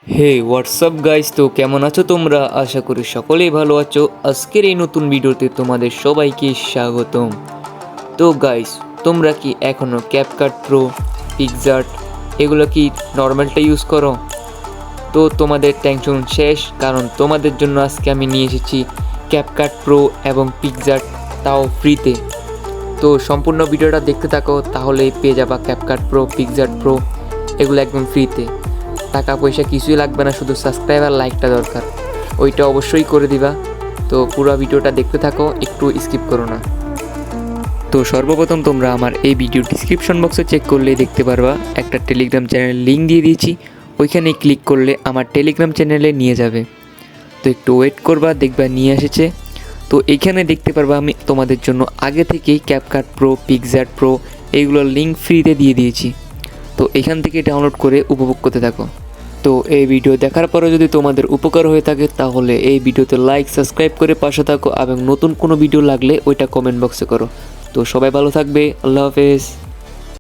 হে WhatsApp guys, তো কেমন আছো তোমরা? আশা করি সকলেই ভালো আছো। আজকের এই নতুন ভিডিওতে তোমাদের সবাইকে স্বাগতম। তো গাইস, তোমরা কি এখনও ক্যাপকাট প্রো, পিক্সআর্ট এগুলো কি নর্মালটা ইউজ করো? তো তোমাদের টেনশন শেষ, কারণ তোমাদের জন্য আজকে আমি নিয়ে এসেছি ক্যাপকাট প্রো এবং পিক্সআর্ট, তাও ফ্রিতে। তো সম্পূর্ণ ভিডিওটা দেখতে থাকো, তাহলেই পেয়ে যাবা ক্যাপকাট প্রো, পিক্সআর্ট প্রো এগুলো একদম ফ্রিতে। টাকা পয়সা কিছুই লাগবে না, শুধু সাবস্ক্রাইব আর লাইকটা দরকার, ওইটা অবশ্যই করে দিবা। তো পুরো ভিডিওটা দেখতে থাকো, একটু স্কিপ করো না। তো সর্বপ্রথম তোমরা আমার এই ভিডিও ডিসক্রিপশন বক্সে চেক করলেই দেখতে পারবা একটা টেলিগ্রাম চ্যানেলের লিঙ্ক দিয়ে দিয়েছি, ওইখানে ক্লিক করলে আমার টেলিগ্রাম চ্যানেলে নিয়ে যাবে। তো একটু ওয়েট করবা, দেখবা নিয়ে এসেছে। তো এইখানে দেখতে পারবা আমি তোমাদের জন্য আগে থেকেই ক্যাপকাট প্রো, পিক্সআর্ট প্রো এইগুলোর লিঙ্ক ফ্রিতে দিয়ে দিয়েছি। তো এখান থেকে ডাউনলোড করে উপভোগ করতে থাকো। তো এই ভিডিও দেখার পরে যদি তোমাদের উপকার হয়ে থাকে, তাহলে এই ভিডিওতে লাইক, সাবস্ক্রাইব করে পাশে থাকো এবং নতুন কোনো ভিডিও লাগলে ওইটা কমেন্ট বক্সে করো। তো সবাই ভালো থাকবে, আল্লাহ হাফেজ।